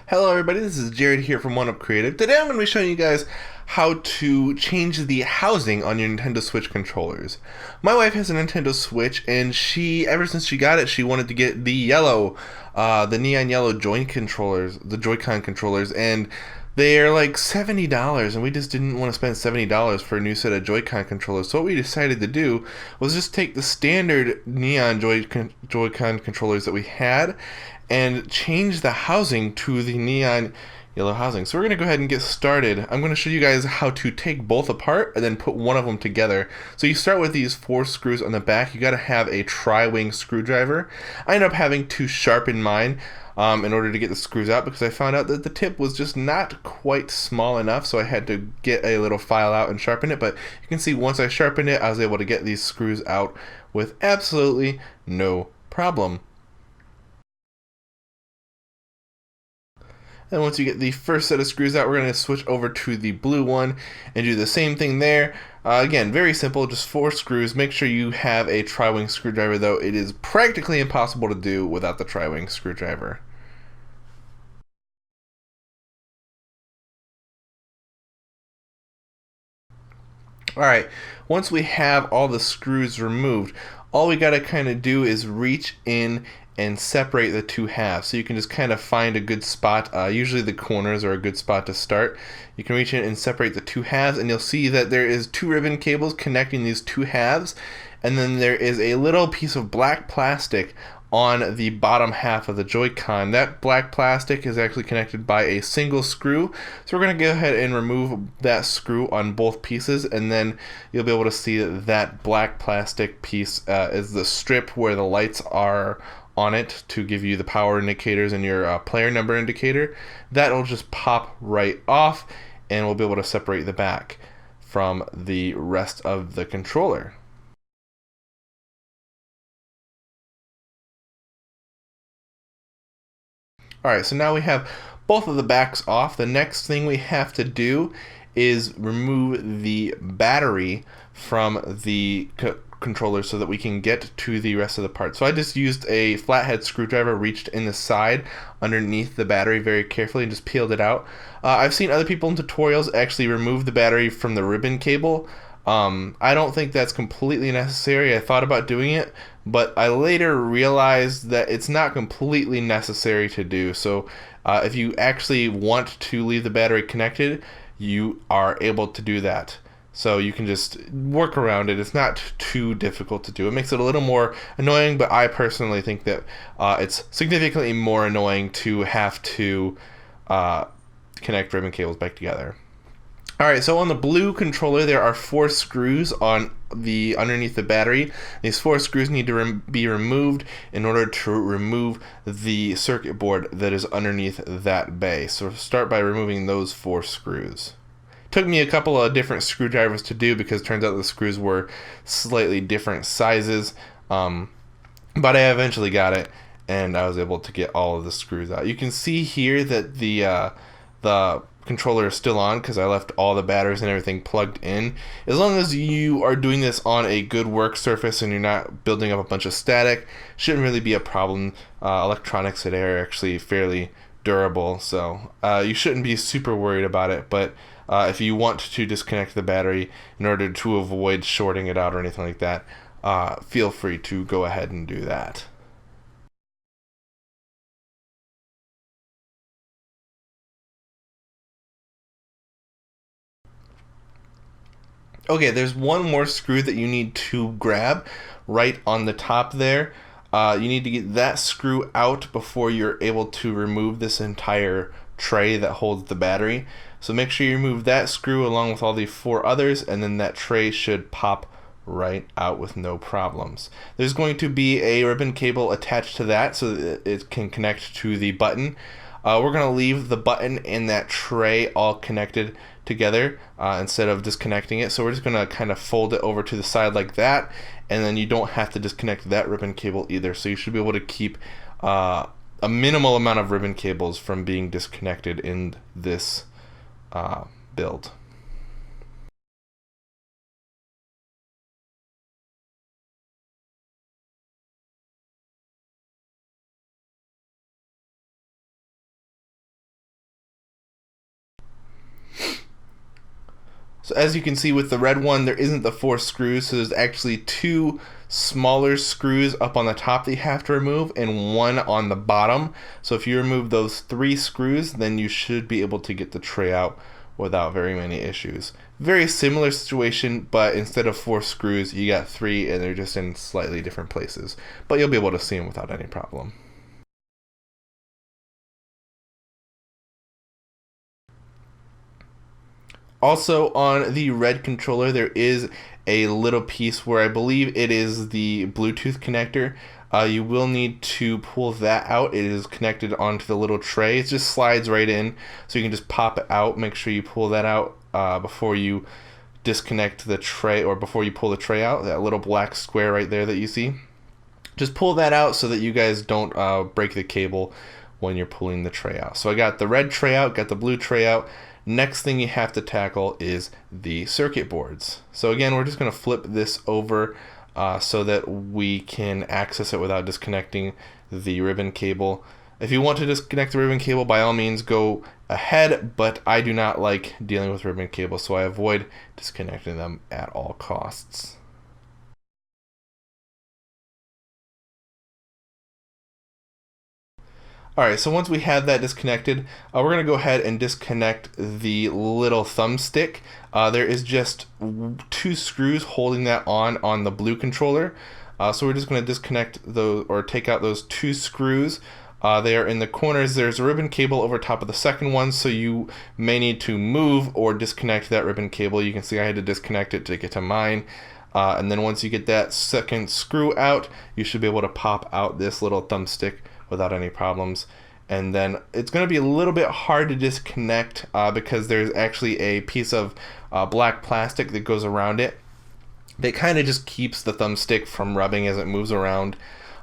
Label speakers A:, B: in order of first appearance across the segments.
A: Hello everybody, this is Jared here from OneUp Creative. Today I'm going to be showing you guys how to change the housing on your Nintendo Switch controllers. My wife has a Nintendo Switch and ever since she got it, she wanted to get the neon yellow Joy-Con controllers, and they're like $70 and we just didn't want to spend $70 for a new set of Joy-Con controllers. So what we decided to do was just take the standard neon Joy-Con controllers that we had and change the housing to the neon yellow housing. So we're going to go ahead and get started. I'm going to show you guys how to take both apart and then put one of them together. So you start with these 4 screws on the back. You got to have a tri-wing screwdriver. I ended up having to sharpen mine in order to get the screws out because I found out that the tip was just not quite small enough, so I had to get a little file out and sharpen it. But you can see once I sharpened it, I was able to get these screws out with absolutely no problem. And once you get the first set of screws out, we're going to switch over to the blue one and do the same thing there. Again, very simple, just 4 screws. Make sure you have a tri-wing screwdriver, though it is practically impossible to do without the tri-wing screwdriver. Alright, once we have all the screws removed, all we gotta kind of do is reach in and separate the 2 halves. So you can just kind of find a good spot. Usually the corners are a good spot to start. You can reach in and separate the 2 halves, and you'll see that there is 2 ribbon cables connecting these 2 halves, and then there is a little piece of black plastic on the bottom half of the Joy-Con. That black plastic is actually connected by a single screw. So we're going to go ahead and remove that screw on both pieces, and then you'll be able to see that that black plastic piece is the strip where the lights are on it to give you the power indicators and your player number indicator. That'll just pop right off, and we'll be able to separate the back from the rest of the controller. Alright, so now we have both of the backs off. The next thing we have to do is remove the battery from the controller so that we can get to the rest of the parts. So I just used a flathead screwdriver, reached in the side underneath the battery very carefully and just peeled it out. I've seen other people in tutorials actually remove the battery from the ribbon cable. I don't think that's completely necessary. I thought about doing it, but I later realized that it's not completely necessary to do. So if you actually want to leave the battery connected, you are able to do that. So you can just work around it. It's not too difficult to do. It makes it a little more annoying, but I personally think that it's significantly more annoying to have to connect ribbon cables back together. Alright, so on the blue controller there are 4 screws on the underneath the battery. These 4 screws need to be removed in order to remove the circuit board that is underneath that bay. So start by removing those 4 screws. Took me a couple of different screwdrivers to do because it turns out the screws were slightly different sizes, but I eventually got it and I was able to get all of the screws out. You can see here that the controller is still on because I left all the batteries and everything plugged in. As long as you are doing this on a good work surface and you're not building up a bunch of static, shouldn't really be a problem. Electronics today are actually fairly durable, so you shouldn't be super worried about it. But if you want to disconnect the battery in order to avoid shorting it out or anything like that, feel free to go ahead and do that. Okay, there's one more screw that you need to grab right on the top there. You need to get that screw out before you're able to remove this entire tray that holds the battery. So make sure you remove that screw along with all the 4 others, and then that tray should pop right out with no problems. There's going to be a ribbon cable attached to that so that it can connect to the button. We're going to leave the button and that tray all connected together instead of disconnecting it. So we're just going to kind of fold it over to the side like that, and then you don't have to disconnect that ribbon cable either. So you should be able to keep a minimal amount of ribbon cables from being disconnected in this build. So as you can see with the red one, there isn't the 4 screws, so there's actually 2 smaller screws up on the top that you have to remove and 1 on the bottom. So if you remove those 3 screws, then you should be able to get the tray out without very many issues. Very similar situation, but instead of 4 screws, you got 3, and they're just in slightly different places. But you'll be able to see them without any problem. Also on the red controller, there is a little piece where I believe it is the Bluetooth connector. You will need to pull that out. It is connected onto the little tray. It just slides right in, so you can just pop it out. Make sure you pull that out before you disconnect the tray, or before you pull the tray out. That little black square right there that you see. Just pull that out so that you guys don't break the cable when you're pulling the tray out. So I got the red tray out, got the blue tray out. Next thing you have to tackle is the circuit boards. So again, we're just going to flip this over so that we can access it without disconnecting the ribbon cable. If you want to disconnect the ribbon cable, by all means go ahead, but I do not like dealing with ribbon cable, so I avoid disconnecting them at all costs. Alright, so once we have that disconnected, we're going to go ahead and disconnect the little thumbstick. There is just 2 screws holding that on the blue controller. So we're just going to disconnect those, or take out those 2 screws. They are in the corners. There's a ribbon cable over top of the second one, so you may need to move or disconnect that ribbon cable. You can see I had to disconnect it to get to mine. And then once you get that second screw out, you should be able to pop out this little thumbstick without any problems. And then it's going to be a little bit hard to disconnect because there's actually a piece of black plastic that goes around it that kind of just keeps the thumbstick from rubbing as it moves around.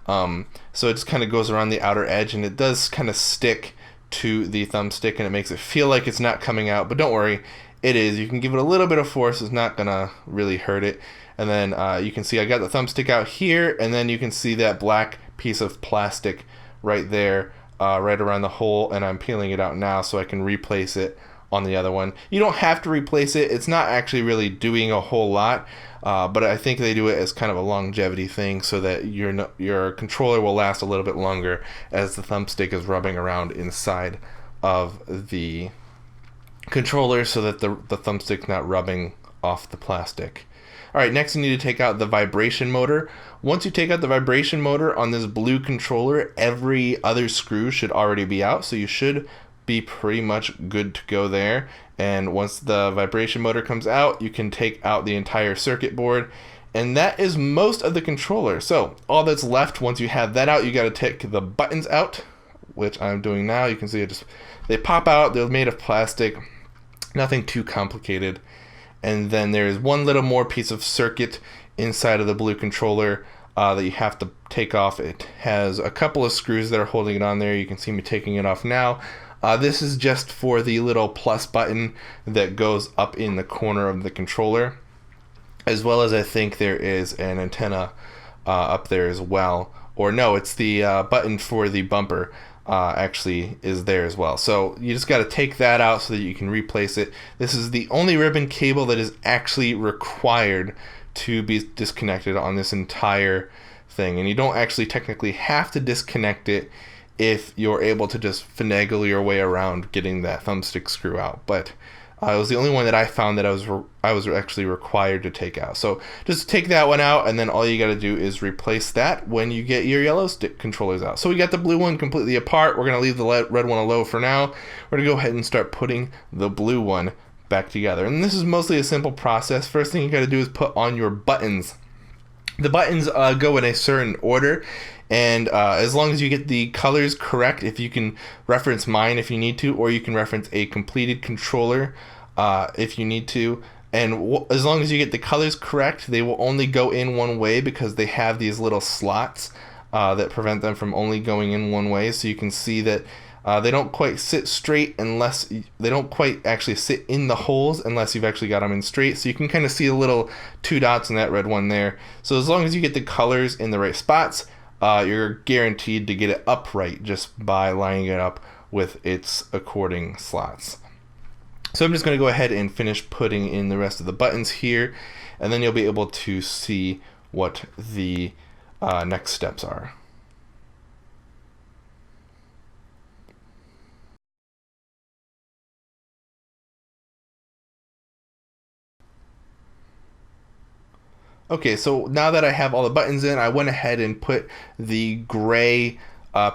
A: So it just kind of goes around the outer edge, and it does kind of stick to the thumbstick, and it makes it feel like it's not coming out, but don't worry, it is. You can give it a little bit of force, it's not gonna really hurt it. And then you can see I got the thumbstick out here, and then you can see that black piece of plastic right there, right around the hole, and I'm peeling it out now so I can replace it on the other one. You don't have to replace it. It's not actually really doing a whole lot, but I think they do it as kind of a longevity thing so that your controller will last a little bit longer as the thumbstick is rubbing around inside of the controller so that the thumbstick's not rubbing off the plastic. Alright, next you need to take out the vibration motor. Once you take out the vibration motor on this blue controller, every other screw should already be out, so you should be pretty much good to go there. And once the vibration motor comes out, you can take out the entire circuit board, and that is most of the controller. So all that's left, once you have that out, you got to take the buttons out, which I'm doing now. You can see they pop out. They're made of plastic, nothing too complicated. And then there's one little more piece of circuit inside of the blue controller that you have to take off. It has a couple of screws that are holding it on there. You can see me taking it off now. This is just for the little plus button that goes up in the corner of the controller, as well as I think there is an antenna up there as well. Or no, it's the button for the bumper actually is there as well. So you just got to take that out so that you can replace it. This is the only ribbon cable that is actually required to be disconnected on this entire thing, and you don't actually technically have to disconnect it if you're able to just finagle your way around getting that thumbstick screw out. But it was the only one that I found that I was actually required to take out. So just take that one out, and then all you got to do is replace that when you get your yellow stick controllers out. So we got the blue one completely apart. We're going to leave the red one alone for now. We're going to go ahead and start putting the blue one back together. And this is mostly a simple process. First thing you got to do is put on your buttons. The buttons go in a certain order, and as long as you get the colors correct, if you can reference mine if you need to, or you can reference a completed controller if you need to, and as long as you get the colors correct, they will only go in one way because they have these little slots that prevent them from only going in one way. So you can see that they don't quite sit straight unless they don't quite actually sit in the holes unless you've actually got them in straight. So you can kind of see the little 2 dots in that red one there. So as long as you get the colors in the right spots, you're guaranteed to get it upright just by lining it up with its according slots. So I'm just going to go ahead and finish putting in the rest of the buttons here, and then you'll be able to see what the next steps are. Okay, so now that I have all the buttons in, I went ahead and put the gray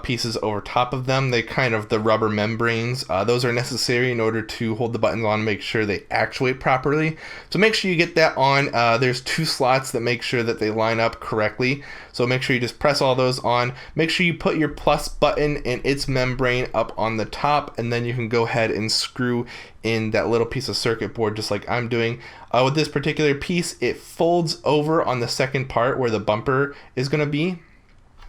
A: pieces over top of them. They kind of the rubber membranes. Those are necessary in order to hold the buttons on and make sure they actuate properly. So make sure you get that on. There's 2 slots that make sure that they line up correctly. So make sure you just press all those on. Make sure you put your plus button and its membrane up on the top, and then you can go ahead and screw in that little piece of circuit board just like I'm doing. With this particular piece, it folds over on the second part where the bumper is going to be.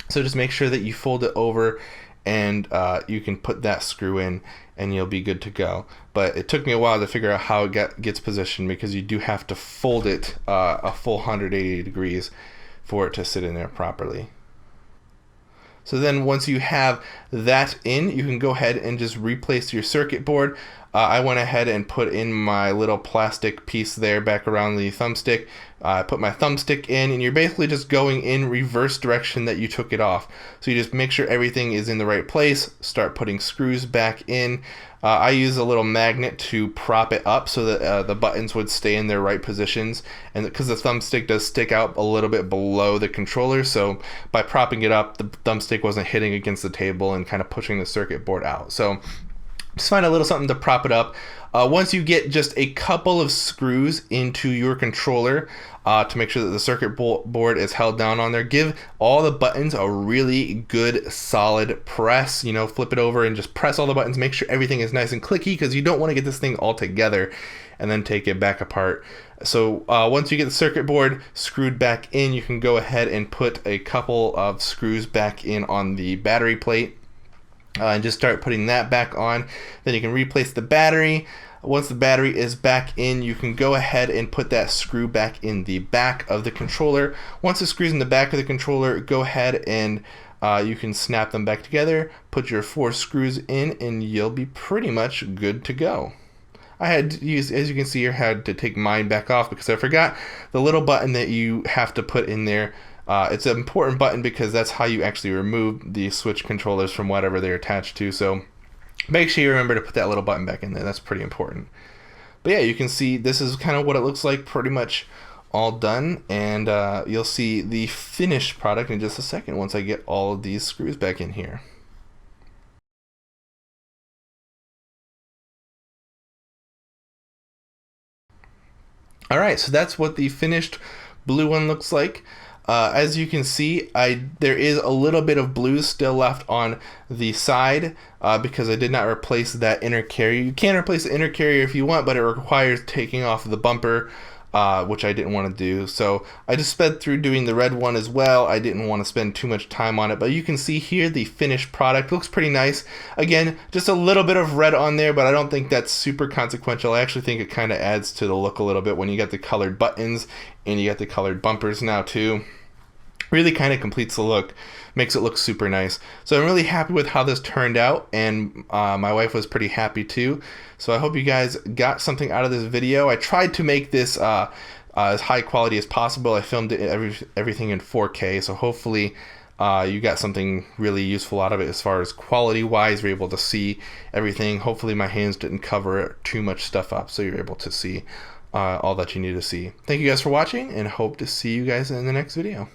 A: So just make sure that you fold it over, and you can put that screw in and you'll be good to go. But it took me a while to figure out how it gets positioned, because you do have to fold it a full 180 degrees for it to sit in there properly. So then once you have that in, you can go ahead and just replace your circuit board. I went ahead and put in my little plastic piece there back around the thumbstick. I put my thumbstick in, and you're basically just going in reverse direction that you took it off. So you just make sure everything is in the right place, start putting screws back in. I use a little magnet to prop it up so that the buttons would stay in their right positions, and because the thumbstick does stick out a little bit below the controller, so by propping it up, the thumbstick wasn't hitting against the table and kind of pushing the circuit board out. So just find a little something to prop it up. Once you get just a couple of screws into your controller to make sure that the circuit board is held down on there, give all the buttons a really good solid press. You know, flip it over and just press all the buttons. Make sure everything is nice and clicky, because you don't want to get this thing all together and then take it back apart. So once you get the circuit board screwed back in, you can go ahead and put a couple of screws back in on the battery plate. And just start putting that back on. Then you can replace the battery. Once the battery is back in, you can go ahead and put that screw back in the back of the controller. Once the screw's in the back of the controller, go ahead and you can snap them back together, put your 4 screws in, and you'll be pretty much good to go. I had to use, as you can see here, had to take mine back off because I forgot the little button that you have to put in there. It's an important button because that's how you actually remove the switch controllers from whatever they're attached to. So make sure you remember to put that little button back in there. That's pretty important. But yeah, you can see this is kind of what it looks like, pretty much all done. And you'll see the finished product in just a second once I get all of these screws back in here. All right, so that's what the finished blue one looks like. As you can see, there is a little bit of blue still left on the side because I did not replace that inner carrier. You can replace the inner carrier if you want, but it requires taking off the bumper, which I didn't want to do. So I just sped through doing the red one as well. I didn't want to spend too much time on it, but you can see here the finished product looks pretty nice. Again, just a little bit of red on there, but I don't think that's super consequential. I actually think it kind of adds to the look a little bit when you got the colored buttons and you got the colored bumpers now too. Really kind of completes the look, makes it look super nice. So I'm really happy with how this turned out, and my wife was pretty happy too. So I hope you guys got something out of this video. I tried to make this as high quality as possible. I filmed everything in 4K, so hopefully you got something really useful out of it as far as quality wise. You're able to see everything. Hopefully my hands didn't cover too much stuff up, so you're able to see all that you need to see. Thank you guys for watching, and hope to see you guys in the next video.